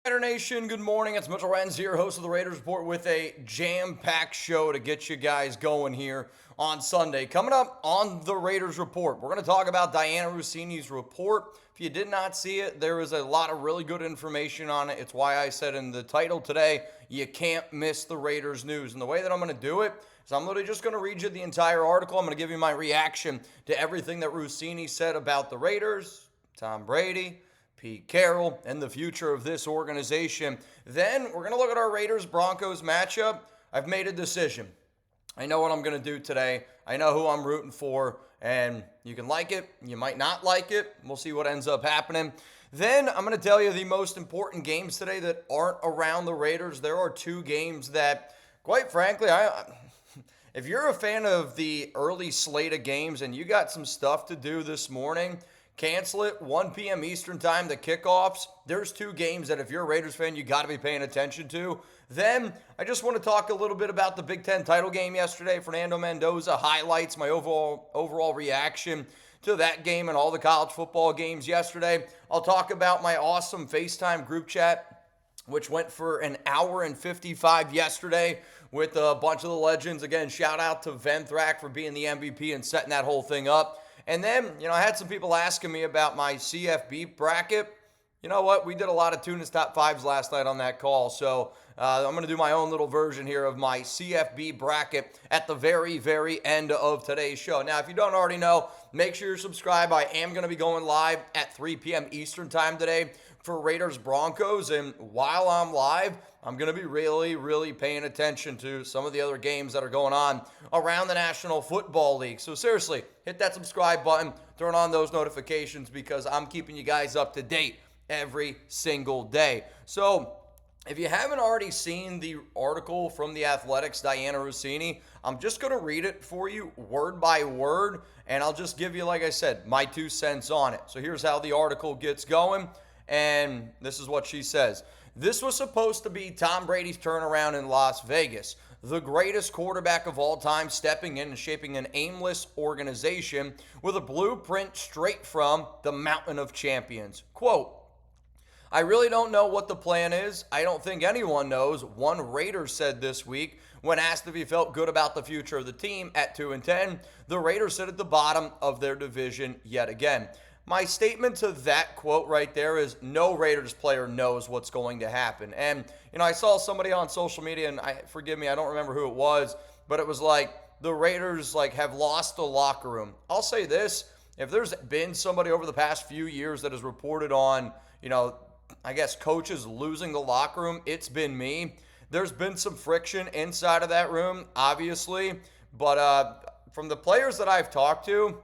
Raider Nation, good morning. It's Mitchell Renz here, host of the Raiders Report, with a jam-packed show to get you guys going here on Sunday. Coming up on the Raiders Report, we're going to talk about Diana Rossini's report. If you did not see it, there is a lot of really good information on it. It's why I said in the title today, you can't miss the Raiders news. And the way that I'm going to do it is I'm literally just going to read you the entire article. I'm going to give you my reaction to everything that Rossini said about the Raiders, Tom Brady, Pete Carroll, and the future of this organization. Then we're going to look at our Raiders-Broncos matchup. I've made a decision. I know what I'm going to do today. I know who I'm rooting for, and you can like it. You might not like it. We'll see what ends up happening. Then I'm going to tell you the most important games today that aren't around the Raiders. There are two games that, quite frankly, if you're a fan of the early slate of games and you got some stuff to do this morning, cancel it. 1 p.m. Eastern time, the kickoffs. There's two games that if you're a Raiders fan, you got to be paying attention to. Then I just want to talk a little bit about the Big Ten title game yesterday. Fernando Mendoza highlights my overall reaction to that game and all the college football games yesterday. I'll talk about my awesome FaceTime group chat, which went for an hour and 55 yesterday with a bunch of the legends. Again, shout out to Venthrak for being the MVP and setting that whole thing up. And then, I had some people asking me about my CFB bracket. You know what? We did a lot of Tuna's Top 5s last night on that call. So I'm going to do my own little version here of my CFB bracket at the very, very end of today's show. Now, if you don't already know, make sure you're subscribed. I am going to be going live at 3 p.m. Eastern time today for Raiders-Broncos. And while I'm live, I'm going to be really, really paying attention to some of the other games that are going on around the National Football League. So seriously, hit that subscribe button, turn on those notifications because I'm keeping you guys up to date every single day. So if you haven't already seen the article from The Athletic's Diana Rossini, I'm just going to read it for you word by word, and I'll just give you, like I said, my 2 cents on it. So here's how the article gets going, and this is what she says. This was supposed to be Tom Brady's turnaround in Las Vegas. The greatest quarterback of all time stepping in and shaping an aimless organization with a blueprint straight from the Mountain of Champions. Quote, I really don't know what the plan is. I don't think anyone knows. One Raider said this week when asked if he felt good about the future of the team at 2-10. The Raiders sit at the bottom of their division yet again. My statement to that quote right there is no Raiders player knows what's going to happen. And, I saw somebody on social media, and forgive me, I don't remember who it was, but it was like the Raiders have lost the locker room. I'll say this, if there's been somebody over the past few years that has reported on, I guess coaches losing the locker room, it's been me. There's been some friction inside of that room, obviously, but from the players that I've talked to,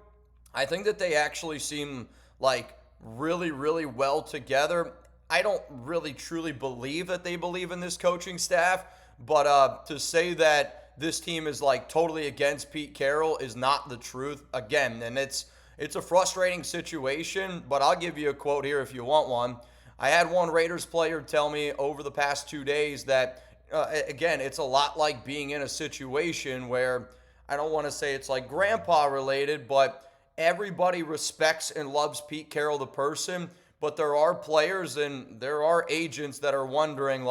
I think that they actually seem like really, really well together. I don't really truly believe that they believe in this coaching staff, but to say that this team is totally against Pete Carroll is not the truth. Again, and it's a frustrating situation, but I'll give you a quote here if you want one. I had one Raiders player tell me over the past 2 days that, again, it's a lot like being in a situation where I don't want to say it's like grandpa related, but everybody respects and loves Pete Carroll, the person, but there are players and there are agents that are wondering,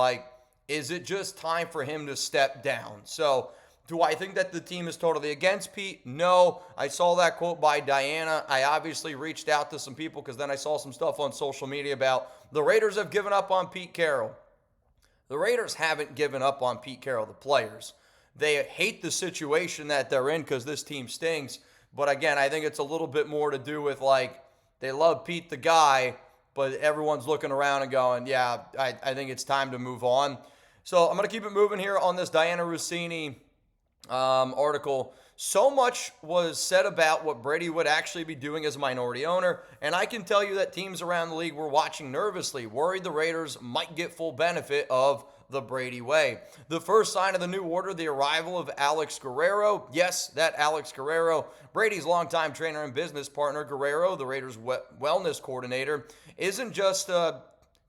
is it just time for him to step down? So do I think that the team is totally against Pete? No. I saw that quote by Diana. I obviously reached out to some people because then I saw some stuff on social media about the Raiders have given up on Pete Carroll. The Raiders haven't given up on Pete Carroll, the players. They hate the situation that they're in because this team stinks. But again, I think it's a little bit more to do with they love Pete the guy, but everyone's looking around and going, yeah, I think it's time to move on. So I'm going to keep it moving here on this Diana Rossini article. So much was said about what Brady would actually be doing as a minority owner, and I can tell you that teams around the league were watching nervously, worried the Raiders might get full benefit of the Brady way. The first sign of the new order, the arrival of Alex Guerrero. Yes, that Alex Guerrero, Brady's longtime trainer and business partner. Guerrero, the Raiders' wellness coordinator, isn't just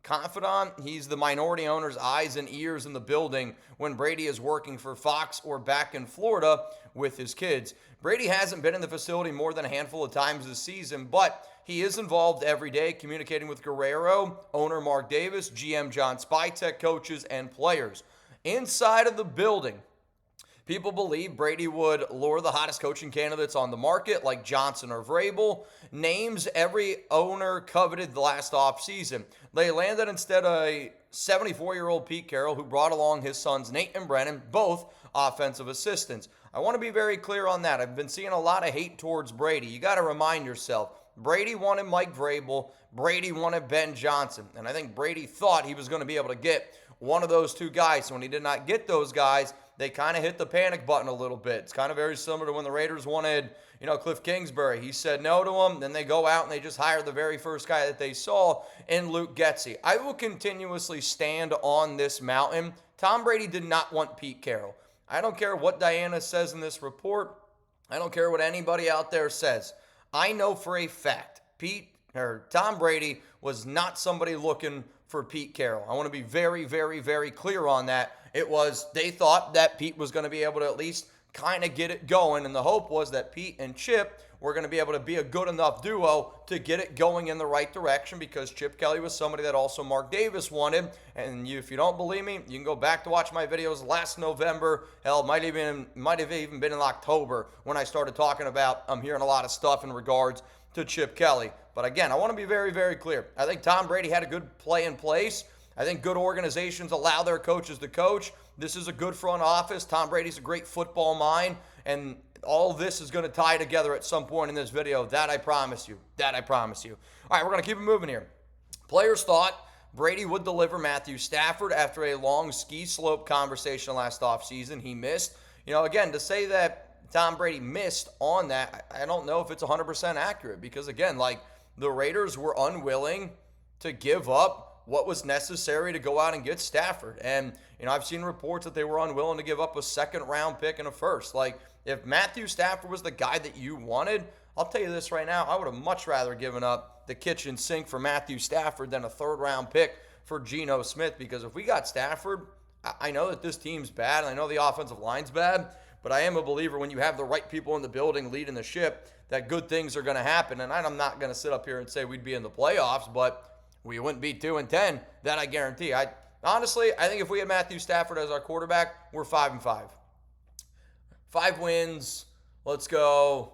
confidant. He's the minority owner's eyes and ears in the building when Brady is working for Fox or back in Florida with his kids. Brady hasn't been in the facility more than a handful of times this season, but he is involved every day communicating with Guerrero, owner Mark Davis, GM John Spytek, coaches, and players. Inside of the building, people believe Brady would lure the hottest coaching candidates on the market like Johnson or Vrabel, names every owner coveted the last offseason. They landed instead a 74-year-old Pete Carroll who brought along his sons Nate and Brennan, both offensive assistants. I want to be very clear on that. I've been seeing a lot of hate towards Brady. You got to remind yourself, Brady wanted Mike Vrabel, Brady wanted Ben Johnson, and I think Brady thought he was going to be able to get one of those two guys. So when he did not get those guys, they kind of hit the panic button a little bit. It's kind of very similar to when the Raiders wanted, Cliff Kingsbury. He said no to him. Then they go out and they just hire the very first guy that they saw in Luke Getsy. I will continuously stand on this mountain. Tom Brady did not want Pete Carroll. I don't care what Diana says in this report. I don't care what anybody out there says. I know for a fact Tom Brady was not somebody looking for Pete Carroll. I want to be very, very, very clear on that. They thought that Pete was going to be able to at least kind of get it going, and the hope was that Pete and Chip were going to be able to be a good enough duo to get it going in the right direction, because Chip Kelly was somebody that also Mark Davis wanted. And if you don't believe me, you can go back to watch my videos last November. Hell, might have even been in October when I started talking about I'm hearing a lot of stuff in regards to Chip Kelly. But again, I want to be very, very clear. I think Tom Brady had a good play in place. I think good organizations allow their coaches to coach. This is a good front office. Tom Brady's a great football mind, and all this is going to tie together at some point in this video. That I promise you. All right, we're going to keep it moving here. Players thought Brady would deliver Matthew Stafford after a long ski slope conversation last offseason. He missed. Again, to say that Tom Brady missed on that, I don't know if it's 100% accurate, because, again, the Raiders were unwilling to give up what was necessary to go out and get Stafford. And, I've seen reports that they were unwilling to give up a second-round pick and a first. If Matthew Stafford was the guy that you wanted, I'll tell you this right now, I would have much rather given up the kitchen sink for Matthew Stafford than a third-round pick for Geno Smith, because if we got Stafford, I know that this team's bad, and I know the offensive line's bad, but I am a believer when you have the right people in the building leading the ship, that good things are going to happen. And I'm not going to sit up here and say we'd be in the playoffs, but we wouldn't be 2-10. That I guarantee. Honestly, I think if we had Matthew Stafford as our quarterback, we're 5-5. 5 wins. Let's go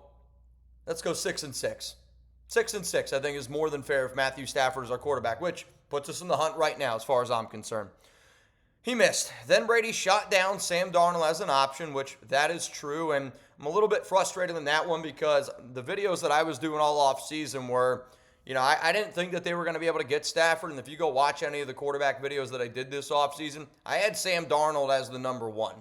6-6. 6-6, I think, is more than fair if Matthew Stafford is our quarterback, which puts us in the hunt right now as far as I'm concerned. He missed. Then Brady shot down Sam Darnold as an option, which that is true, and I'm a little bit frustrated in that one because the videos that I was doing all off season were, I didn't think that they were going to be able to get Stafford, and if you go watch any of the quarterback videos that I did this offseason, I had Sam Darnold as the number one.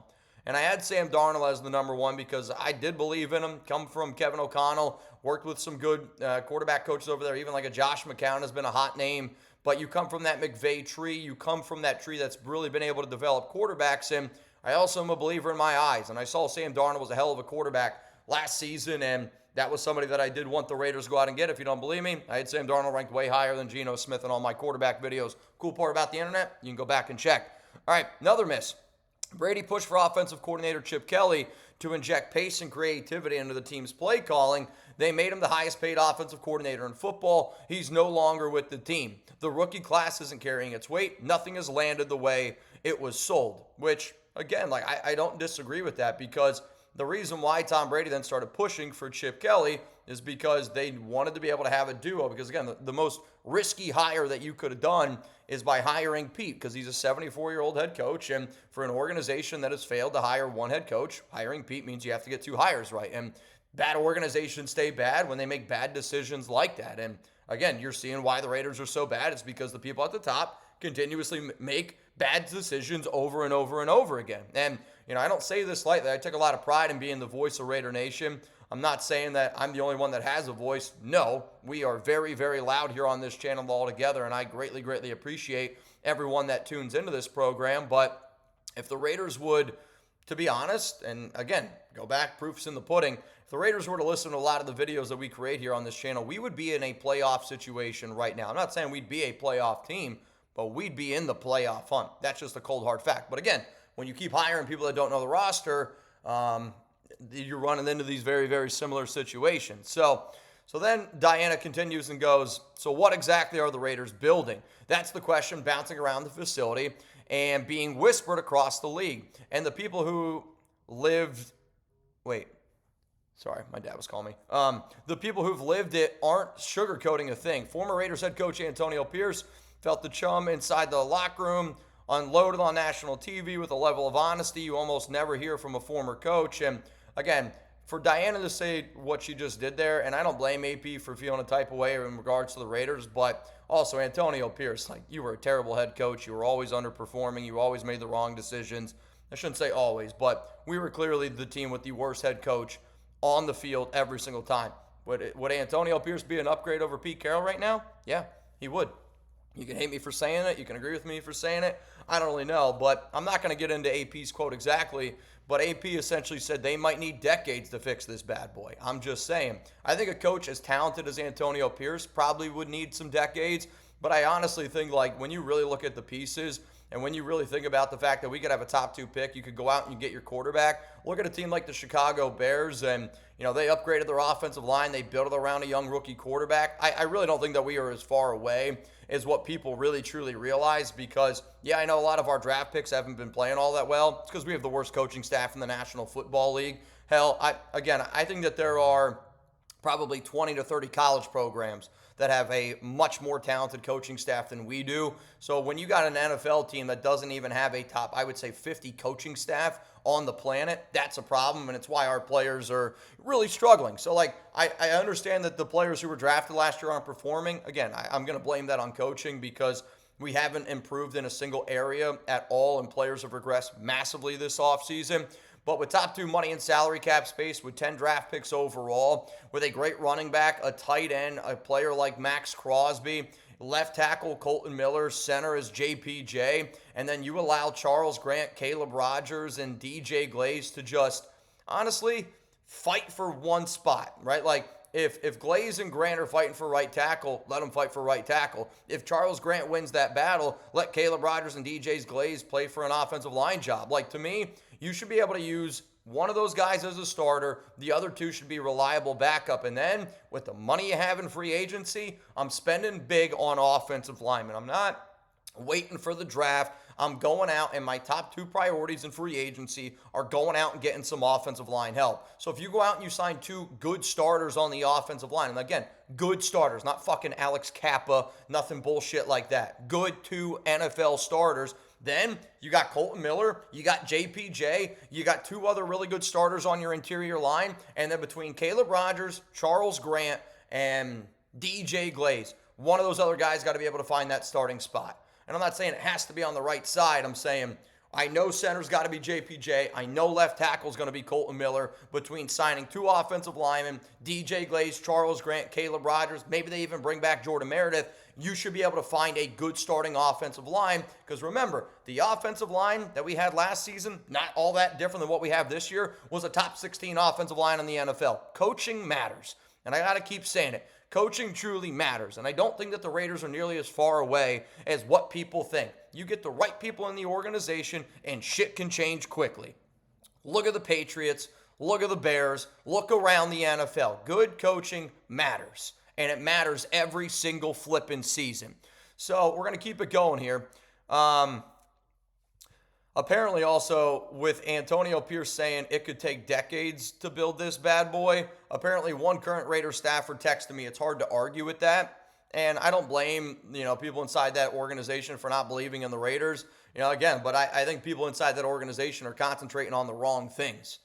And I had Sam Darnold as the number one because I did believe in him, come from Kevin O'Connell, worked with some good quarterback coaches over there, even like a Josh McCown has been a hot name. But you come from that McVay tree. You come from that tree that's really been able to develop quarterbacks. And I also am a believer in my eyes. And I saw Sam Darnold was a hell of a quarterback last season, and that was somebody that I did want the Raiders to go out and get. If you don't believe me, I had Sam Darnold ranked way higher than Geno Smith in all my quarterback videos. Cool part about the internet, you can go back and check. All right, another miss. Brady pushed for offensive coordinator Chip Kelly to inject pace and creativity into the team's play calling. They made him the highest paid offensive coordinator in football. He's no longer with the team. The rookie class isn't carrying its weight. Nothing has landed the way it was sold, which, again, I don't disagree with that, because the reason why Tom Brady then started pushing for Chip Kelly is because they wanted to be able to have a duo. Because, again, the most risky hire that you could have done is by hiring Pete, because he's a 74-year-old head coach. And for an organization that has failed to hire one head coach, hiring Pete means you have to get 2 hires right. And bad organizations stay bad when they make bad decisions like that. And, again, you're seeing why the Raiders are so bad. It's because the people at the top continuously make bad decisions over and over and over again. And, I don't say this lightly. I take a lot of pride in being the voice of Raider Nation. I'm not saying that I'm the only one that has a voice. No, we are very, very loud here on this channel altogether, and I greatly, greatly appreciate everyone that tunes into this program. But if the Raiders would, to be honest, and again, go back, proof's in the pudding, if the Raiders were to listen to a lot of the videos that we create here on this channel, we would be in a playoff situation right now. I'm not saying we'd be a playoff team, but we'd be in the playoff hunt. That's just a cold, hard fact. But again, when you keep hiring people that don't know the roster, you're running into these very, very similar situations. So then Diana continues and goes, so what exactly are the Raiders building? That's the question bouncing around the facility and being whispered across the league. And the people who lived, sorry, my dad was calling me. The people who've lived it aren't sugarcoating a thing. Former Raiders head coach Antonio Pierce felt the chum inside the locker room unloaded on national TV with a level of honesty you almost never hear from a former coach. And again, for Diana to say what she just did there, and I don't blame AP for feeling a type of way in regards to the Raiders, but also Antonio Pierce, like, you were a terrible head coach. You were always underperforming. You always made the wrong decisions. I shouldn't say always, but we were clearly the team with the worst head coach on the field every single time. Would Antonio Pierce be an upgrade over Pete Carroll right now? Yeah, he would. You can hate me for saying it. You can agree with me for saying it. I don't really know, but I'm not going to get into AP's quote exactly, but AP essentially said they might need decades to fix this bad boy. I'm just saying. I think a coach as talented as Antonio Pierce probably would need some decades, but I honestly think, like, when you really look at the pieces and when you really think about the fact that we could have a top 2 pick, you could go out and you get your quarterback. Look at a team like the Chicago Bears, and they upgraded their offensive line. They built it around a young rookie quarterback. I really don't think that we are as far away as what people really truly realize, because, yeah, I know a lot of our draft picks haven't been playing all that well. It's because we have the worst coaching staff in the National Football League. Hell, I think that there are probably 20 to 30 college programs that have a much more talented coaching staff than we do. So when you got an NFL team that doesn't even have a top, I would say, 50 coaching staff on the planet, that's a problem, and it's why our players are really struggling. So, like, I understand that the players who were drafted last year aren't performing. Again, I'm going to blame that on coaching, because we haven't improved in a single area at all, and players have regressed massively this offseason. But with top 2 money and salary cap space, with 10 draft picks overall, with a great running back, a tight end, a player like Max Crosby, left tackle Colton Miller, center is JPJ, and then you allow Charles Grant, Caleb Rogers, and DJ Glaze to just, honestly, fight for one spot, right? Like, if Glaze and Grant are fighting for right tackle, let them fight for right tackle. If Charles Grant wins that battle, let Caleb Rogers and DJ Glaze play for an offensive line job. Like, to me, you should be able to use one of those guys as a starter. The other 2 should be reliable backup. And then, with the money you have in free agency, I'm spending big on offensive linemen. I'm not waiting for the draft. I'm going out, and my top 2 priorities in free agency are going out and getting some offensive line help. So if you go out and you sign 2 good starters on the offensive line, and again, good starters, not fucking Alex Kappa, nothing bullshit like that. Good 2 NFL starters. Then you got Colton Miller, you got JPJ, you got 2 other really good starters on your interior line, and then between Caleb Rogers, Charles Grant, and DJ Glaze, one of those other guys got to be able to find that starting spot. And I'm not saying it has to be on the right side. I'm saying I know center's got to be JPJ. I know left tackle's going to be Colton Miller. Between signing 2 offensive linemen, DJ Glaze, Charles Grant, Caleb Rogers, maybe they even bring back Jordan Meredith, you should be able to find a good starting offensive line. Because remember, the offensive line that we had last season, not all that different than what we have this year, was a top 16 offensive line in the NFL. Coaching matters. And I got to keep saying it. Coaching truly matters, and I don't think that the Raiders are nearly as far away as what people think. You get the right people in the organization, and shit can change quickly. Look at the Patriots. Look at the Bears. Look around the NFL. Good coaching matters, and it matters every single flipping season. So we're going to keep it going here. Apparently also, with Antonio Pierce saying it could take decades to build this bad boy, apparently one current Raiders staffer texted me, it's hard to argue with that. And I don't blame, people inside that organization for not believing in the Raiders. Again, but I think people inside that organization are concentrating on the wrong things.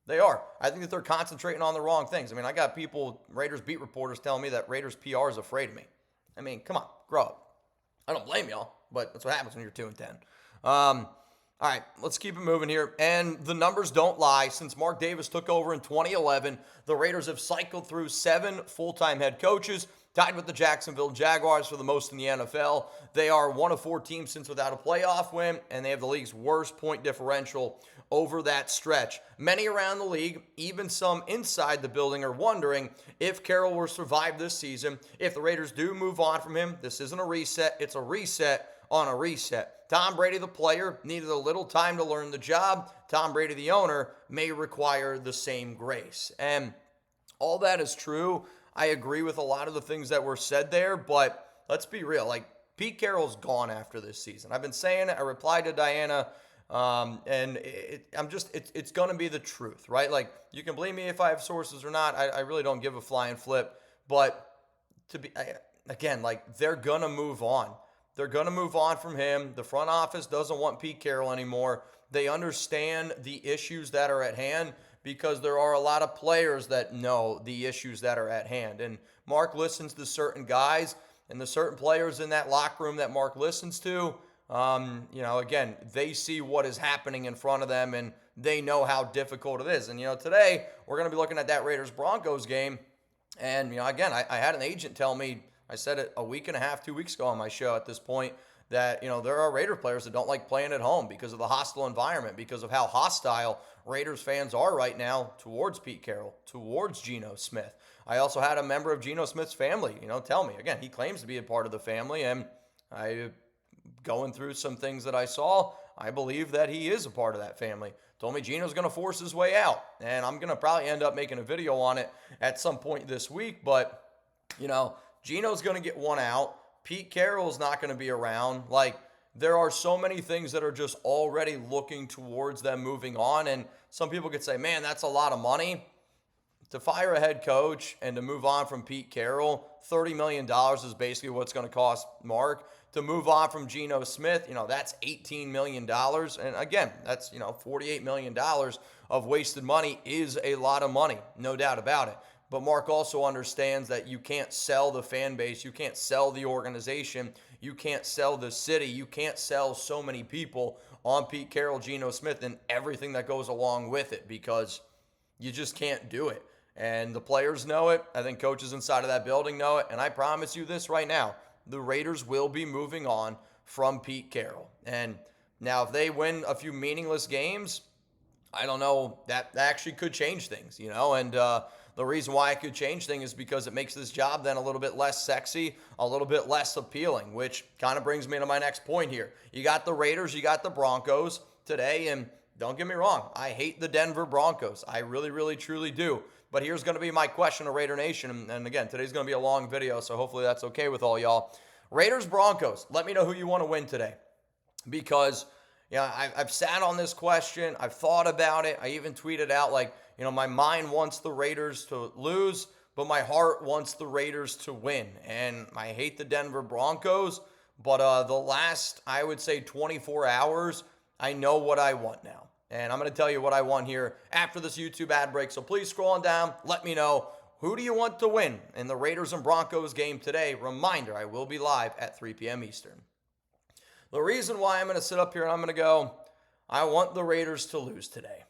They are. I think that they're concentrating on the wrong things. I got people, Raiders beat reporters, telling me that Raiders PR is afraid of me. Come on, grow up. I don't blame y'all, but that's what happens when you're 2-10. All right, let's keep it moving here. And the numbers don't lie. Since Mark Davis took over in 2011, the Raiders have cycled through 7 full-time head coaches, tied with the Jacksonville Jaguars for the most in the NFL. They are one of 4 teams since without a playoff win, and they have the league's worst point differential over that stretch. Many around the league, even some inside the building, are wondering if Carroll will survive this season. If the Raiders do move on from him, this isn't a reset, it's a reset on a reset. Tom Brady, the player, needed a little time to learn the job. Tom Brady, the owner, may require the same grace. And all that is true. I agree with a lot of the things that were said there, but let's be real. Like, Pete Carroll's gone after this season. I've been saying it. I replied to Diana, and it's going to be the truth, right? Like, you can blame me if I have sources or not. I really don't give a flying flip. But again, like, they're going to move on. They're going to move on from him. The front office doesn't want Pete Carroll anymore. They understand the issues that are at hand because there are a lot of players that know the issues that are at hand. And Mark listens to certain guys, and the certain players in that locker room that Mark listens to, again, they see what is happening in front of them, and they know how difficult it is. And, today we're going to be looking at that Raiders-Broncos game. And, again, I had an agent tell me, I said it a week and a half, 2 weeks ago on my show at this point, that, there are Raider players that don't like playing at home because of the hostile environment, because of how hostile Raiders fans are right now towards Pete Carroll, towards Geno Smith. I also had a member of Geno Smith's family, tell me. Again, he claims to be a part of the family, and going through some things that I saw, I believe that he is a part of that family. Told me Geno's going to force his way out, and I'm going to probably end up making a video on it at some point this week, but, Geno's going to get one out. Pete Carroll's not going to be around. Like, there are so many things that are just already looking towards them moving on, and some people could say, man, that's a lot of money. To fire a head coach and to move on from Pete Carroll, $30 million is basically what's going to cost Mark. To move on from Geno Smith, that's $18 million. And again, that's, $48 million of wasted money is a lot of money, no doubt about it. But Mark also understands that you can't sell the fan base, you can't sell the organization, you can't sell the city, you can't sell so many people on Pete Carroll, Geno Smith, and everything that goes along with it, because you just can't do it. And the players know it. I think coaches inside of that building know it. And I promise you this right now, the Raiders will be moving on from Pete Carroll. And now if they win a few meaningless games, I don't know, that actually could change things, and the reason why it could change things is because it makes this job then a little bit less sexy, a little bit less appealing, which kind of brings me to my next point here. You got the Raiders, you got the Broncos today, and don't get me wrong, I hate the Denver Broncos. I really, really, truly do. But here's going to be my question to Raider Nation, and again, today's going to be a long video, so hopefully that's okay with all y'all. Raiders-Broncos, let me know who you want to win today, because I've sat on this question, I've thought about it, I even tweeted out my mind wants the Raiders to lose, but my heart wants the Raiders to win. And I hate the Denver Broncos, but the last, I would say, 24 hours, I know what I want now. And I'm going to tell you what I want here after this YouTube ad break. So please scroll on down. Let me know, who do you want to win in the Raiders and Broncos game today? Reminder, I will be live at 3 p.m. Eastern. The reason why I'm going to sit up here and I'm going to go, I want the Raiders to lose today.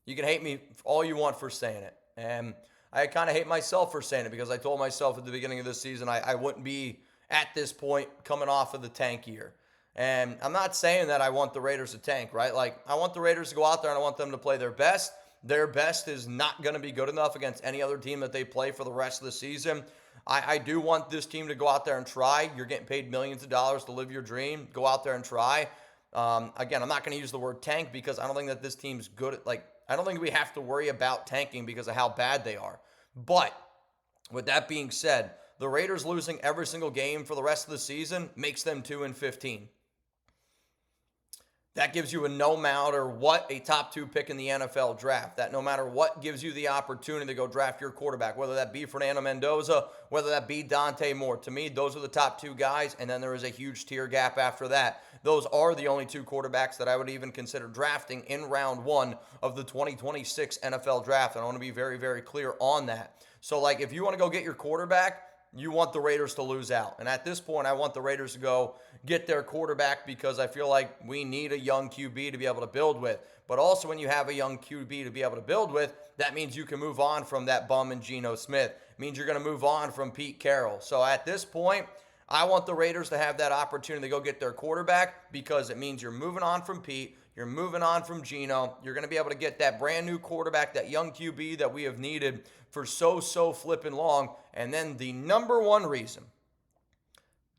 You can hate me all you want for saying it. And I kind of hate myself for saying it, because I told myself at the beginning of this season I wouldn't be at this point coming off of the tank year. And I'm not saying that I want the Raiders to tank, right? Like, I want the Raiders to go out there and I want them to play their best. Their best is not going to be good enough against any other team that they play for the rest of the season. I do want this team to go out there and try. You're getting paid millions of dollars to live your dream. Go out there and try. Again, I'm not going to use the word tank, because I don't think that this team's good at, I don't think we have to worry about tanking because of how bad they are. But with that being said, the Raiders losing every single game for the rest of the season makes them 2-15. That gives you a no matter what a top 2 pick in the NFL draft. That no matter what gives you the opportunity to go draft your quarterback, whether that be Fernando Mendoza, whether that be Dante Moore. To me, those are the top 2 guys, and then there is a huge tier gap after that. Those are the only 2 quarterbacks that I would even consider drafting in round 1 of the 2026 NFL draft. And I want to be very, very clear on that. So, if you want to go get your quarterback, you want the Raiders to lose out. And at this point, I want the Raiders to go get their quarterback, because I feel like we need a young QB to be able to build with. But also, when you have a young QB to be able to build with, that means you can move on from that bum and Geno Smith. It means you're going to move on from Pete Carroll. So at this point, I want the Raiders to have that opportunity to go get their quarterback, because it means you're moving on from Pete. You're moving on from Geno. You're going to be able to get that brand new quarterback, that young QB that we have needed for so flipping long. And then the number one reason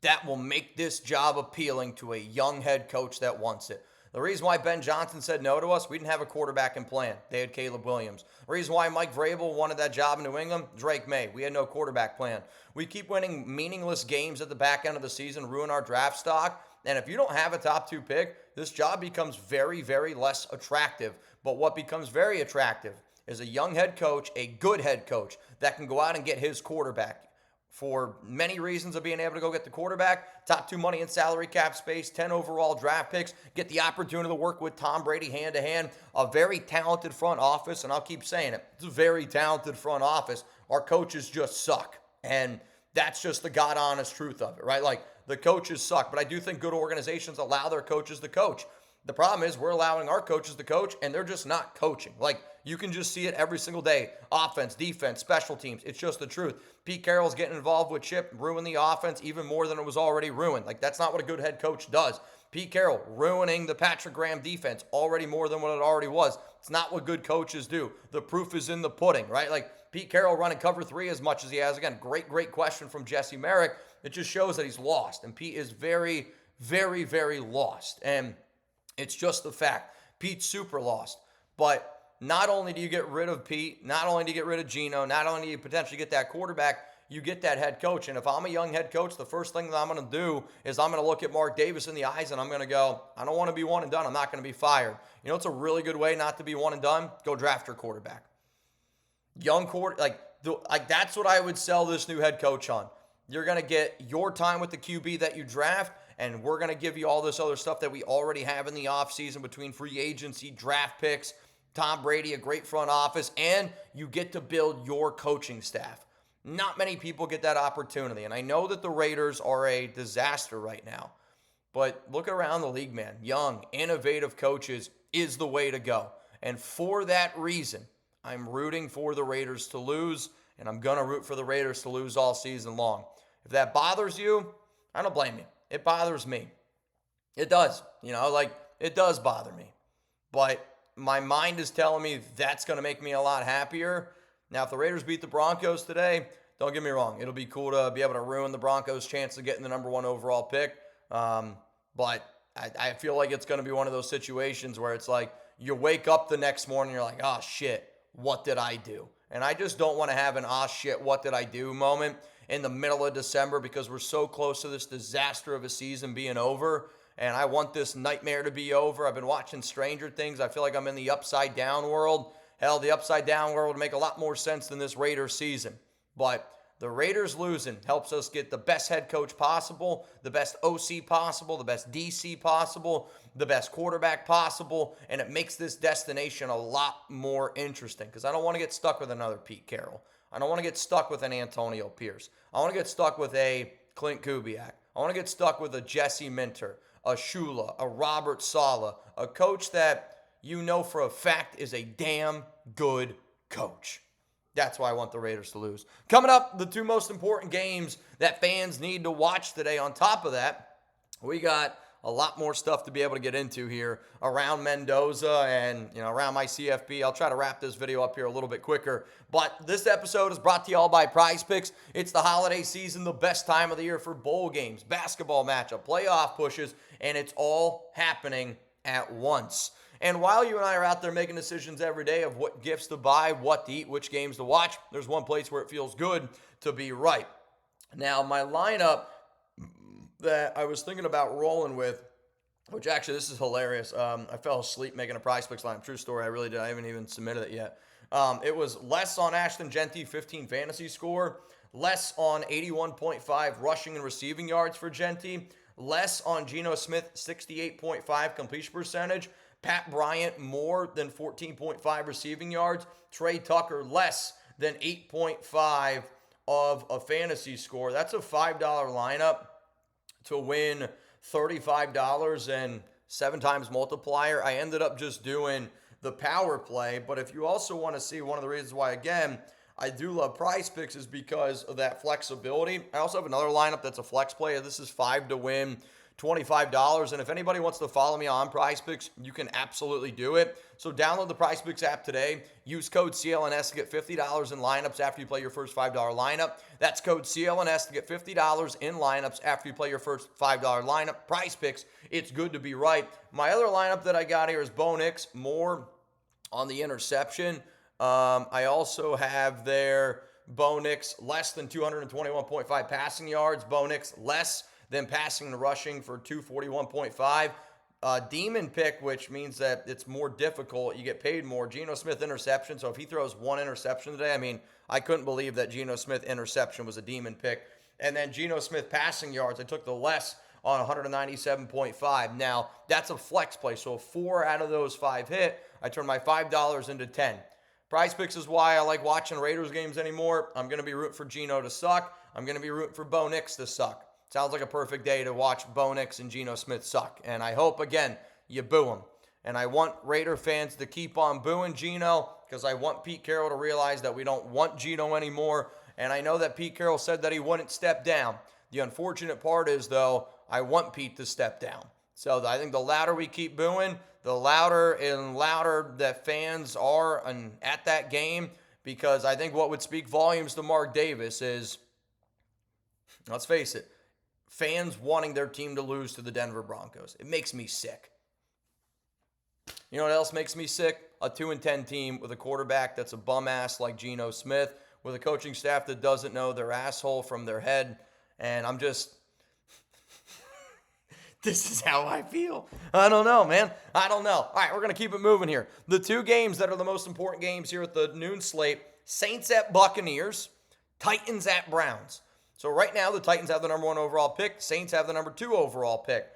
that will make this job appealing to a young head coach that wants it. The reason why Ben Johnson said no to us, we didn't have a quarterback in plan. They had Caleb Williams. The reason why Mike Vrabel wanted that job in New England, Drake May. We had no quarterback plan. We keep winning meaningless games at the back end of the season, ruin our draft stock. And if you don't have a top 2 pick, this job becomes very, very less attractive. But what becomes very attractive is a young head coach, a good head coach, that can go out and get his quarterback. For many reasons of being able to go get the quarterback, top 2 money in salary cap space, 10 overall draft picks, get the opportunity to work with Tom Brady hand to hand, a very talented front office, and I'll keep saying it, it's a very talented front office. Our coaches just suck, and that's just the God honest truth of it, right? Like, the coaches suck, but I do think good organizations allow their coaches to coach. The problem is we're allowing our coaches to coach, and they're just not coaching. Like, you can just see it every single day. Offense, defense, special teams. It's just the truth. Pete Carroll's getting involved with Chip, ruin the offense even more than it was already ruined. Like, that's not what a good head coach does. Pete Carroll ruining the Patrick Graham defense already more than what it already was. It's not what good coaches do. The proof is in the pudding, right? Like, Pete Carroll running cover 3 as much as he has. Again, great question from Jesse Merrick. It just shows that he's lost. And Pete is very, very, very lost. And it's just the fact. Pete's super lost. But not only do you get rid of Pete, not only do you get rid of Geno, not only do you potentially get that quarterback, you get that head coach. And if I'm a young head coach, the first thing that I'm going to do is I'm going to look at Mark Davis in the eyes and I'm going to go, I don't want to be one and done. I'm not going to be fired. You know, it's a really good way not to be one and done. Go draft your quarterback. Young quarter, that's what I would sell this new head coach on. You're going to get your time with the QB that you draft, and we're going to give you all this other stuff that we already have in the offseason between free agency, draft picks, Tom Brady, a great front office, and you get to build your coaching staff. Not many people get that opportunity, and I know that the Raiders are a disaster right now, but look around the league, man. Young, innovative coaches is the way to go, and for that reason, I'm rooting for the Raiders to lose, and I'm going to root for the Raiders to lose all season long. If that bothers you, I don't blame you. It bothers me. It does. It does bother me. But my mind is telling me that's going to make me a lot happier. Now, if the Raiders beat the Broncos today, don't get me wrong. It'll be cool to be able to ruin the Broncos' chance of getting the number 1 overall pick. But I feel like it's going to be one of those situations where it's like you wake up the next morning and you're like, oh, shit, what did I do? And I just don't want to have an, oh, shit, what did I do moment in the middle of December because we're so close to this disaster of a season being over. And I want this nightmare to be over. I've been watching Stranger Things. I feel like I'm in the upside down world. Hell, the upside down world would make a lot more sense than this Raiders season. But the Raiders losing helps us get the best head coach possible, the best OC possible, the best DC possible, the best quarterback possible, and it makes this destination a lot more interesting because I don't want to get stuck with another Pete Carroll. I don't want to get stuck with an Antonio Pierce. I want to get stuck with a Clint Kubiak. I want to get stuck with a Jesse Minter, a Shula, a Robert Saleh, a coach that you know for a fact is a damn good coach. That's why I want the Raiders to lose. Coming up, the 2 most important games that fans need to watch today. On top of that, we got a lot more stuff to be able to get into here around Mendoza and, around my CFP. I'll try to wrap this video up here a little bit quicker. But this episode is brought to you all by Prize Picks. It's the holiday season, the best time of the year for bowl games, basketball matchup, playoff pushes, and it's all happening at once. And while you and I are out there making decisions every day of what gifts to buy, what to eat, which games to watch, there's one place where it feels good to be right. Now, my lineup that I was thinking about rolling with, which actually this is hilarious. I fell asleep making a Prize Picks lineup. True story, I really did. I haven't even submitted it yet. It was less on Ashton Genty, 15 fantasy score, less on 81.5 rushing and receiving yards for Genty, less on Geno Smith, 68.5 completion percentage, Pat Bryant, more than 14.5 receiving yards. Trey Tucker, less than 8.5 of a fantasy score. That's a $5 lineup to win $35 and 7 times multiplier. I ended up just doing the power play. But if you also want to see one of the reasons why, again, I do love Prize Picks is because of that flexibility. I also have another lineup that's a flex play. This is 5 to win $25. And if anybody wants to follow me on PrizePicks, you can absolutely do it. So download the PrizePicks app today. Use code CLNS to get $50 in lineups after you play your first $5 lineup. That's code CLNS to get $50 in lineups after you play your first $5 lineup. PrizePicks, it's good to be right. My other lineup that I got here is Bo Nix, more on the interception. I also have there Bo Nix less than 221.5 passing yards. Bo Nix less than passing and rushing for 241.5. Demon pick, which means that it's more difficult. You get paid more. Geno Smith interception. So if he throws one interception today, I mean, I couldn't believe that Geno Smith interception was a demon pick. And then Geno Smith passing yards, I took the less on 197.5. Now, that's a flex play. So if 4 out of those 5 hit, I turn my $5 into 10. PrizePicks is why I like watching Raiders games anymore. I'm going to be rooting for Geno to suck. I'm going to be rooting for Bo Nix to suck. Sounds like a perfect day to watch Bo Nix and Geno Smith suck. And I hope, again, you boo them. And I want Raider fans to keep on booing Geno because I want Pete Carroll to realize that we don't want Geno anymore. And I know that Pete Carroll said that he wouldn't step down. The unfortunate part is, though, I want Pete to step down. So I think the louder we keep booing, the louder and louder that fans are at that game, because I think what would speak volumes to Mark Davis is, let's face it, fans wanting their team to lose to the Denver Broncos. It makes me sick. You know what else makes me sick? A 2-10 team with a quarterback that's a bum ass like Geno Smith, with a coaching staff that doesn't know their asshole from their head. And I'm just, this is how I feel. I don't know, man. I don't know. All right, we're going to keep it moving here. The 2 games that are the most important games here at the noon slate, Saints at Buccaneers, Titans at Browns. So right now, the Titans have the number 1 overall pick. Saints have the number 2 overall pick.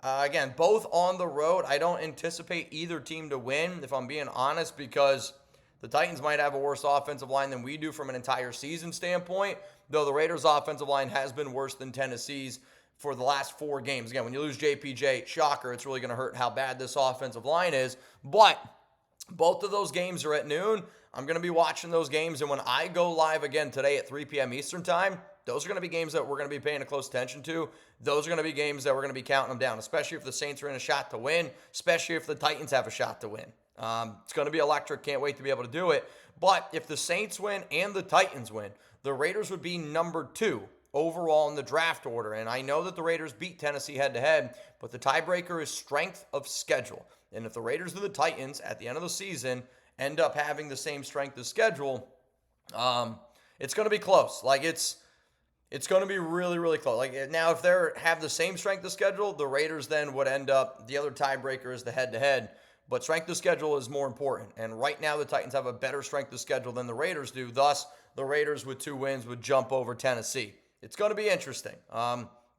Again, both on the road. I don't anticipate either team to win, if I'm being honest, because the Titans might have a worse offensive line than we do from an entire season standpoint, though the Raiders' offensive line has been worse than Tennessee's for the last 4 games. Again, when you lose JPJ, shocker, it's really going to hurt how bad this offensive line is. But both of those games are at noon. I'm going to be watching those games, and when I go live again today at 3 p.m. Eastern time, those are going to be games that we're going to be paying a close attention to. Those are going to be games that we're going to be counting them down, especially if the Saints are in a shot to win, especially if the Titans have a shot to win. It's going to be electric. Can't wait to be able to do it. But if the Saints win and the Titans win, the Raiders would be number 2 overall in the draft order. And I know that the Raiders beat Tennessee head-to-head, but the tiebreaker is strength of schedule. And if the Raiders and the Titans at the end of the season end up having the same strength of schedule, it's going to be close. Like, it's going to be really, really close. Like, now, if they have the same strength of schedule, the Raiders then would end up, the other tiebreaker is the head-to-head. But strength of schedule is more important. And right now, the Titans have a better strength of schedule than the Raiders do. Thus, the Raiders with 2 wins would jump over Tennessee. It's going to be interesting.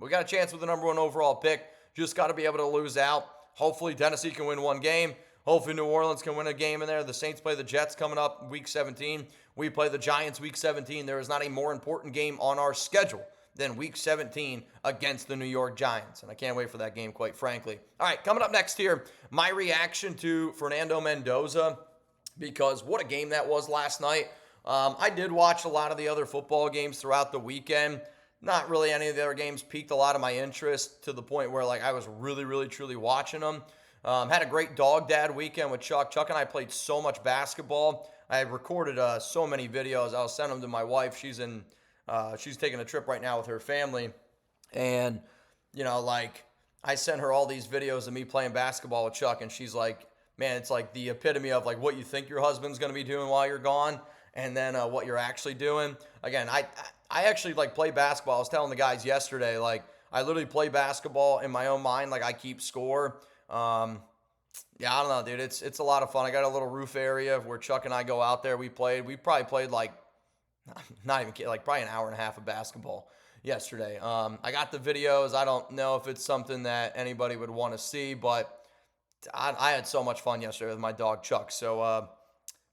We got a chance with the number 1 overall pick. Just got to be able to lose out. Hopefully, Tennessee can win 1 game. Hopefully, New Orleans can win a game in there. The Saints play the Jets coming up week 17. We play the Giants week 17. There is not a more important game on our schedule than week 17 against the New York Giants. And I can't wait for that game, quite frankly. All right, coming up next here, my reaction to Fernando Mendoza, because what a game that was last night. I did watch a lot of the other football games throughout the weekend. Not really any of the other games piqued a lot of my interest to the point where, like, I was really, really, truly watching them. Had a great dog dad weekend with Chuck. Chuck and I played so much basketball. I recorded so many videos. I'll send them to my wife. She's taking a trip right now with her family. And, you know, like, I sent her all these videos of me playing basketball with Chuck, and she's like, man, it's like the epitome of, like, what you think your husband's going to be doing while you're gone, and then what you're actually doing. Again, I actually, like, play basketball. I was telling the guys yesterday, like, I literally play basketball in my own mind. Like, I keep score. Yeah, I don't know, dude. It's a lot of fun. I got a little roof area where Chuck and I go out there. We probably played, like, not even kidding, like, probably an hour and a half of basketball yesterday. I got the videos. I don't know if it's something that anybody would want to see, but I had so much fun yesterday with my dog Chuck. So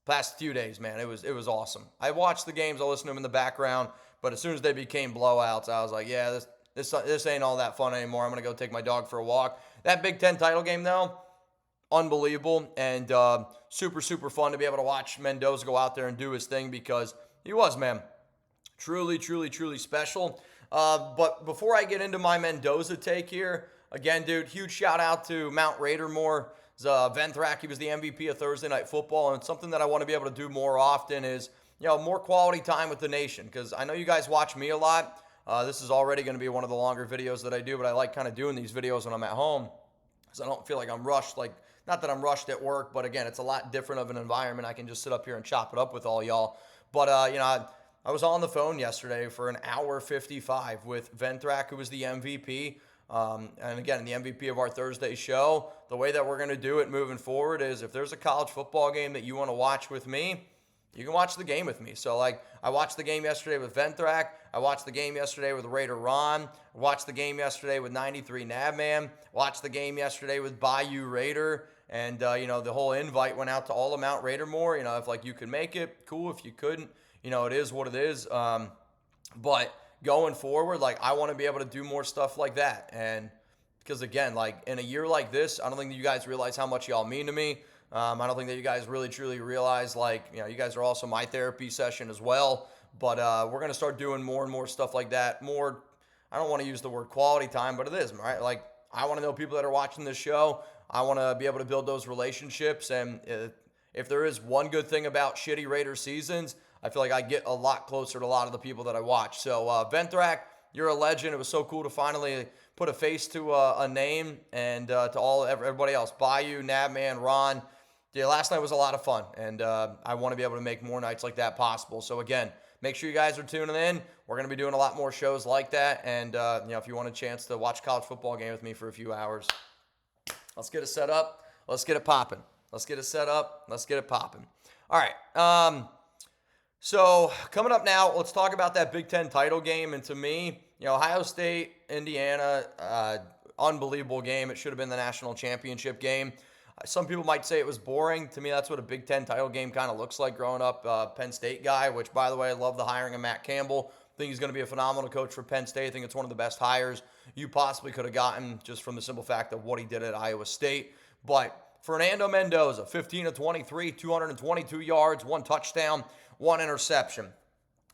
past few days, man, it was awesome. I watched the games. I listened to them in the background, but as soon as they became blowouts, I was like, yeah, this ain't all that fun anymore. I'm gonna go take my dog for a walk. That Big Ten title game, though, unbelievable and super, super fun to be able to watch Mendoza go out there and do his thing, because he was, man, truly, truly, truly special. But before I get into my Mendoza take here, again, dude, huge shout out to Mount Raidermore. Venthrak, he was the MVP of Thursday Night Football, and something that I want to be able to do more often is, more quality time with the nation, because I know you guys watch me a lot. This is already going to be one of the longer videos that I do, but I like kind of doing these videos when I'm at home, because I don't feel like I'm rushed. Like, not that I'm rushed at work, but again, it's a lot different of an environment. I can just sit up here and chop it up with all y'all. But, I was on the phone yesterday for an hour 55 with Venthrak, who was the MVP. And again, the MVP of our Thursday show. The way that we're going to do it moving forward is if there's a college football game that you want to watch with me, you can watch the game with me. So, I watched the game yesterday with Venthrak. I watched the game yesterday with Raider Ron. I watched the game yesterday with 93 Nabman. Watched the game yesterday with Bayou Raider. And, the whole invite went out to all of Mount Raidermore. If, you could make it, cool. If you couldn't, it is what it is. But going forward, I want to be able to do more stuff like that. And because, again, in a year like this, I don't think that you guys realize how much y'all mean to me. I don't think that you guys really, truly realize, you guys are also my therapy session as well. But we're going to start doing more and more stuff like that. More, I don't want to use the word quality time, but it is, right? I want to know people that are watching this show. I want to be able to build those relationships. And if there is one good thing about shitty Raider seasons, I feel like I get a lot closer to a lot of the people that I watch. So, Venthrak, you're a legend. It was so cool to finally put a face to a name, and to everybody else. Bayou, Nabman, Ron. Yeah, last night was a lot of fun, and I want to be able to make more nights like that possible. So, again, make sure you guys are tuning in. We're going to be doing a lot more shows like that. And, if you want a chance to watch a college football game with me for a few hours, let's get it set up. Let's get it popping. Let's get it set up. Let's get it popping. All right. So coming up now, let's talk about that Big Ten title game. And to me, Ohio State, Indiana, unbelievable game. It should have been the national championship game. Some people might say it was boring. To me, that's what a Big Ten title game kind of looks like growing up. Penn State guy, which, by the way, I love the hiring of Matt Campbell. I think he's going to be a phenomenal coach for Penn State. I think it's one of the best hires you possibly could have gotten just from the simple fact of what he did at Iowa State. But Fernando Mendoza, 15 of 23, 222 yards, 1 touchdown, 1 interception.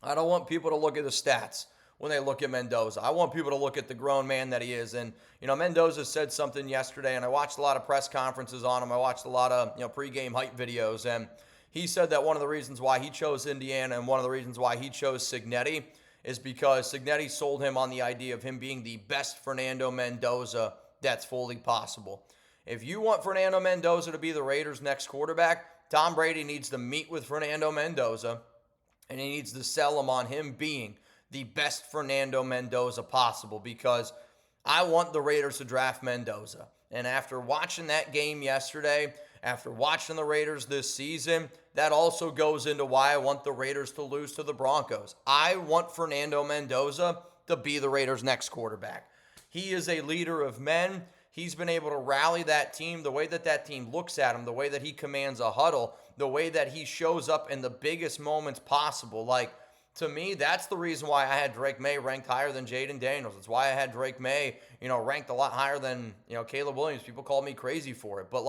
I don't want people to look at the stats when they look at Mendoza. I want people to look at the grown man that he is. And, Mendoza said something yesterday, and I watched a lot of press conferences on him. I watched a lot of, pregame hype videos, and he said that one of the reasons why he chose Indiana and one of the reasons why he chose Cignetti is because Cignetti sold him on the idea of him being the best Fernando Mendoza that's fully possible. If you want Fernando Mendoza to be the Raiders' next quarterback, Tom Brady needs to meet with Fernando Mendoza, and he needs to sell him on him being the best Fernando Mendoza possible, because I want the Raiders to draft Mendoza. And after watching that game yesterday, after watching the Raiders this season, that also goes into why I want the Raiders to lose to the Broncos. I want Fernando Mendoza to be the Raiders' next quarterback. He is a leader of men. He's been able to rally that team, the way that that team looks at him, the way that he commands a huddle, the way that he shows up in the biggest moments possible. To me, that's the reason why I had Drake May ranked higher than Jaden Daniels. It's why I had Drake May, ranked a lot higher than, Caleb Williams. People call me crazy for it. But,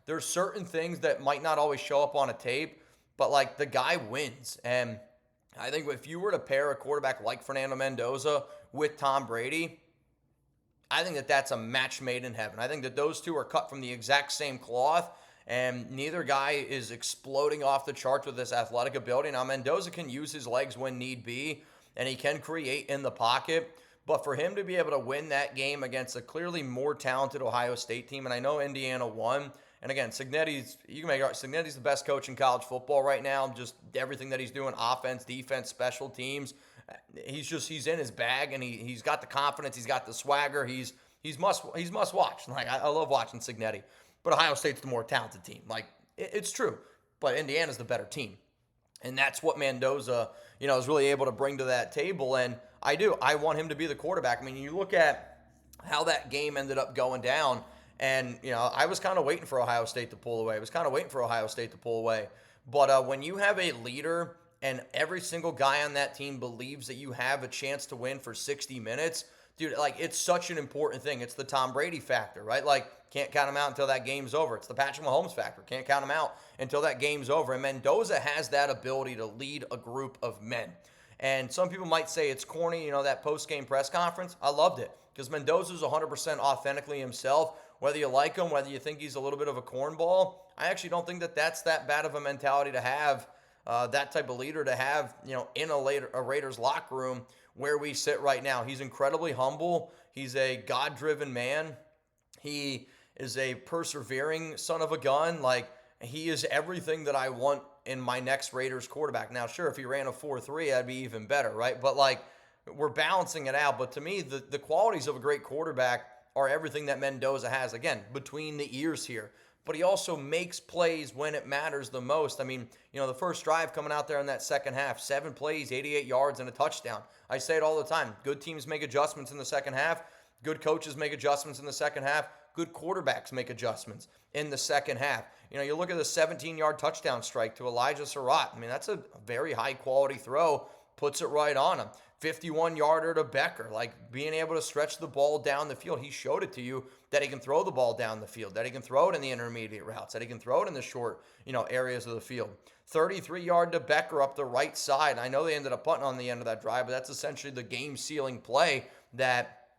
there's certain things that might not always show up on a tape, but, the guy wins. And I think if you were to pair a quarterback like Fernando Mendoza with Tom Brady, I think that that's a match made in heaven. I think that those two are cut from the exact same cloth, and neither guy is exploding off the charts with this athletic ability. Now, Mendoza can use his legs when need be, and he can create in the pocket. But for him to be able to win that game against a clearly more talented Ohio State team, and I know Indiana won, and again, Cignetti's the best coach in college football right now. Just everything that he's doing, offense, defense, special teams. He's in his bag, and he's got the confidence, he's got the swagger, he's must watch. I love watching Cignetti. But Ohio State's the more talented team. It's true. But Indiana's the better team. And that's what Mendoza, is really able to bring to that table. And I want him to be the quarterback. I mean, you look at how that game ended up going down, and, I was kind of waiting for Ohio State to pull away. But when you have a leader and every single guy on that team believes that you have a chance to win for 60 minutes, dude, it's such an important thing. It's the Tom Brady factor, right? Can't count him out until that game's over. It's the Patrick Mahomes factor. Can't count him out until that game's over. And Mendoza has that ability to lead a group of men. And some people might say it's corny, that post-game press conference. I loved it. because Mendoza's 100% authentically himself. Whether you like him, whether you think he's a little bit of a cornball, I actually don't think that that's that bad of a mentality to have, that type of leader to have, in a Raiders locker room where we sit right now. He's incredibly humble. He's a God-driven man. He is a persevering son of a gun. Like, he is everything that I want in my next Raiders quarterback. Now, sure, if he ran a 4.3, that'd be even better, right? But, like, we're balancing it out. But to me, the qualities of a great quarterback are everything that Mendoza has. Again, between the ears here. But he also makes plays when it matters the most. I mean, the first drive coming out there in that second half, 7 plays, 88 yards, and a touchdown. I say it all the time. Good teams make adjustments in the second half. Good coaches make adjustments in the second half. Good quarterbacks make adjustments in the second half. You look at the 17-yard touchdown strike to Elijah Surratt. I mean, that's a very high-quality throw. Puts it right on him. 51-yarder to Becker, like being able to stretch the ball down the field. He showed it to you that he can throw the ball down the field, that he can throw it in the intermediate routes, that he can throw it in the short, areas of the field. 33-yard to Becker up the right side. I know they ended up punting on the end of that drive, but that's essentially the game-sealing play. That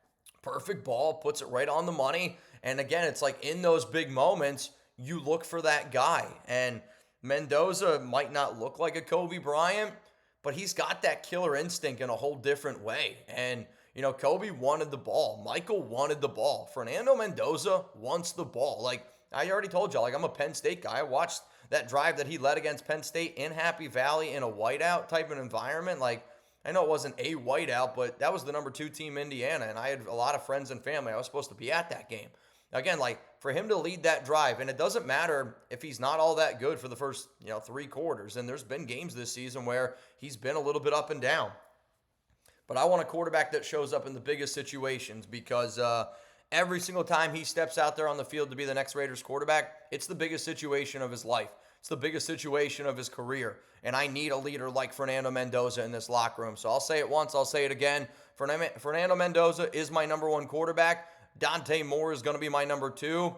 perfect ball puts it right on the money. And again, it's like in those big moments, you look for that guy. And Mendoza might not look like a Kobe Bryant, but he's got that killer instinct in a whole different way. And, Kobe wanted the ball. Michael wanted the ball. Fernando Mendoza wants the ball. Like, I already told y'all, I'm a Penn State guy. I watched that drive that he led against Penn State in Happy Valley in a whiteout type of environment. Like, I know it wasn't a whiteout, but that was the number 2 team, Indiana, and I had a lot of friends and family. I was supposed to be at that game. Again, like, for him to lead that drive, and it doesn't matter if he's not all that good for the first, 3 quarters, and there's been games this season where he's been a little bit up and down. But I want a quarterback that shows up in the biggest situations, because every single time he steps out there on the field to be the next Raiders quarterback, it's the biggest situation of his life. It's the biggest situation of his career. And I need a leader like Fernando Mendoza in this locker room. So I'll say it once, I'll say it again. Fernando Mendoza is my number 1 quarterback. Dante Moore is going to be my number 2.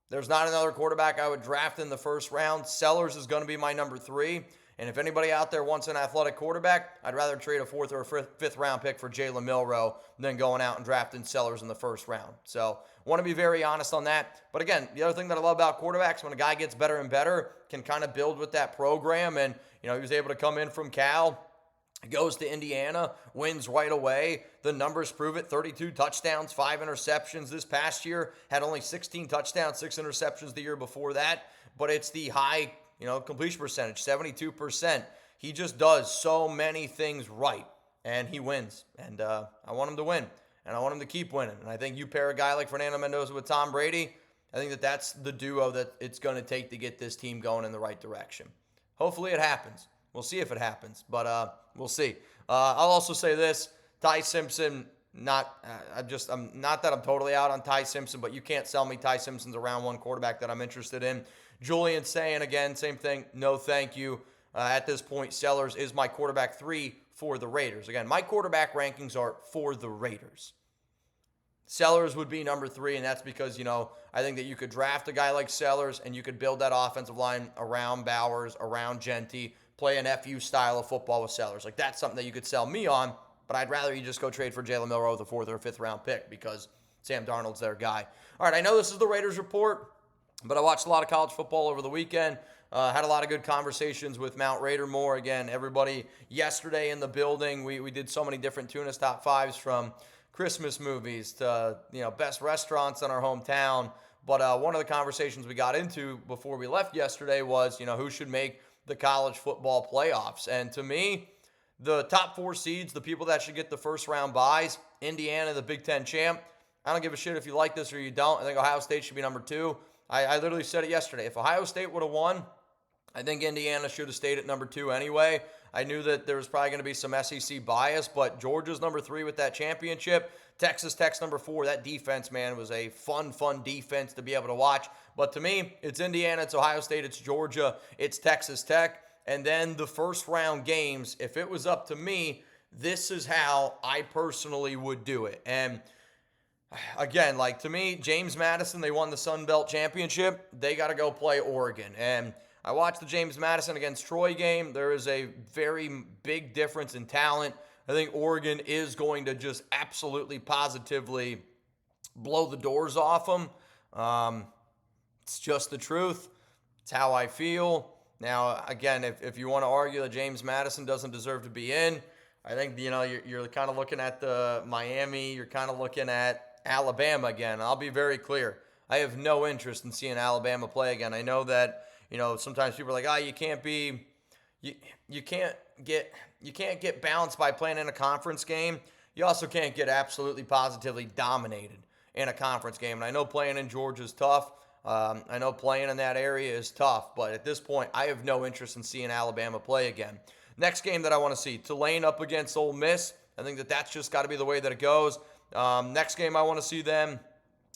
There's not another quarterback I would draft in the first round. Sellers is going to be my number 3. And if anybody out there wants an athletic quarterback, I'd rather trade a 4th or a 5th round pick for Jalen Milroe than going out and drafting Sellers in the first round. So want to be very honest on that. But again, the other thing that I love about quarterbacks, when a guy gets better and better, can kind of build with that program. And, he was able to come in from Cal, goes to Indiana, wins right away. The numbers prove it. 32 touchdowns, 5 interceptions this past year. Had only 16 touchdowns, 6 interceptions the year before that. But it's the high, completion percentage, 72%. He just does so many things right, and he wins. And I want him to win, and I want him to keep winning. And I think you pair a guy like Fernando Mendoza with Tom Brady, I think that that's the duo that it's going to take to get this team going in the right direction. Hopefully it happens. We'll see if it happens, but we'll see. I'll also say this: Ty Simpson. I'm not that I'm totally out on Ty Simpson, but you can't sell me Ty Simpson's a round 1 quarterback that I'm interested in. Julian saying again, same thing. No, thank you. At this point, Sellers is my quarterback 3 for the Raiders. Again, my quarterback rankings are for the Raiders. Sellers would be number 3, and that's because, I think that you could draft a guy like Sellers and you could build that offensive line around Bowers, around Genty, play an FU style of football with Sellers. Like, that's something that you could sell me on, but I'd rather you just go trade for Jalen Milroe with a 4th or 5th round pick because Sam Darnold's their guy. All right, I know this is the Raiders Report, but I watched a lot of college football over the weekend. Had a lot of good conversations with Mount Raider Moore. Again, everybody yesterday in the building, we did so many different Tuna's Top 5s, from Christmas movies to, best restaurants in our hometown. But one of the conversations we got into before we left yesterday was, who should make the college football playoffs. And to me, the top 4 seeds, the people that should get the first round buys, Indiana, the Big Ten champ. I don't give a shit if you like this or you don't. I think Ohio State should be number 2. I literally said it yesterday. If Ohio State would have won, I think Indiana should have stayed at number 2 anyway. I knew that there was probably going to be some SEC bias, but Georgia's number 3 with that championship. Texas Tech's number 4. That defense, man, was a fun defense to be able to watch. But to me, it's Indiana, it's Ohio State, it's Georgia, it's Texas Tech. And then the first round games, if it was up to me, this is how I personally would do it. And again, like, to me, James Madison, they won the Sun Belt Championship. They got to go play Oregon. And I watched the James Madison against Troy game. There is a very big difference in talent. I think Oregon is going to just absolutely positively blow the doors off them. It's just the truth. It's how I feel. Now, again, if you want to argue that James Madison doesn't deserve to be in, I think, you're kind of looking at the Miami. You're kind of looking at Alabama again. I'll be very clear. I have no interest in seeing Alabama play again. I know that, sometimes people are like, you can't get bounced by playing in a conference game. You also can't get absolutely positively dominated in a conference game. And I know playing in Georgia is tough. I know playing in that area is tough. But at this point, I have no interest in seeing Alabama play again. Next game that I want to see, Tulane up against Ole Miss. I think that's just got to be the way that it goes. Next game I want to see them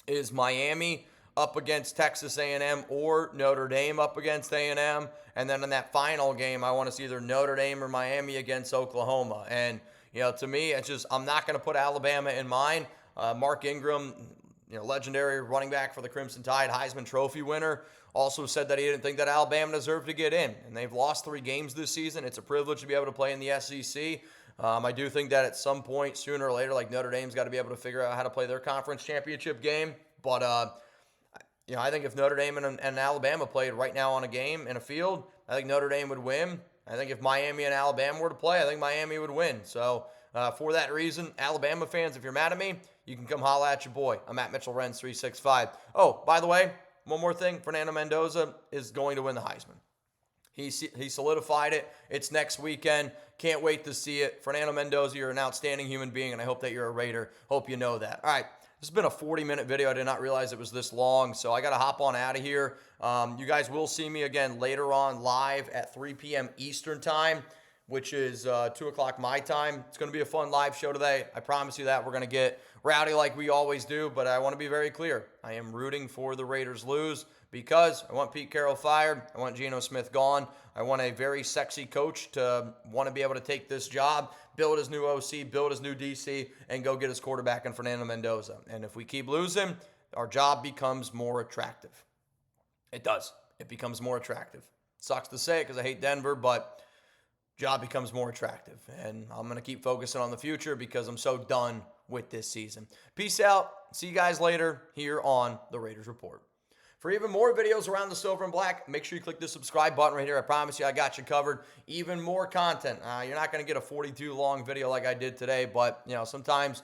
is Miami up against Texas A&M or Notre Dame up against A&M. And then in that final game, I want to see either Notre Dame or Miami against Oklahoma. And, to me, it's just I'm not going to put Alabama in mine. Mark Ingram, legendary running back for the Crimson Tide, Heisman Trophy winner, also said that he didn't think that Alabama deserved to get in. And they've lost 3 games this season. It's a privilege to be able to play in the SEC. I do think that at some point, sooner or later, like Notre Dame's got to be able to figure out how to play their conference championship game. But, I think if Notre Dame and Alabama played right now on a game in a field, I think Notre Dame would win. I think if Miami and Alabama were to play, I think Miami would win. So, for that reason, Alabama fans, if you're mad at me, you can come holla at your boy. I'm at Mitchell Renz 365. Oh, by the way, one more thing. Fernando Mendoza is going to win the Heisman. He solidified it. It's next weekend. Can't wait to see it. Fernando Mendoza, you're an outstanding human being, and I hope that you're a Raider. Hope you know that. All right. This has been a 40-minute video. I did not realize it was this long, so I got to hop on out of here. You guys will see me again later on live at 3 p.m. Eastern time, which is 2 o'clock my time. It's going to be a fun live show today. I promise you that. We're going to get rowdy like we always do, but I want to be very clear. I am rooting for the Raiders lose because I want Pete Carroll fired. I want Geno Smith gone. I want a very sexy coach to want to be able to take this job, build his new OC, build his new DC, and go get his quarterback in Fernando Mendoza. And if we keep losing, our job becomes more attractive. It does. It becomes more attractive. Sucks to say it because I hate Denver, but job becomes more attractive. And I'm going to keep focusing on the future because I'm so done with this season. Peace out. See you guys later here on the Raiders Report. For even more videos around the silver and black, make sure you click the subscribe button right here. I promise you I got you covered. Even more content. You're not going to get a 42-long video like I did today, but sometimes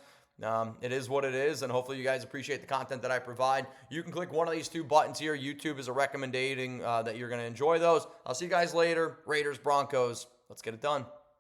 it is what it is, and hopefully you guys appreciate the content that I provide. You can click one of these 2 buttons here. YouTube is a recommending that you're going to enjoy those. I'll see you guys later. Raiders, Broncos. Let's get it done.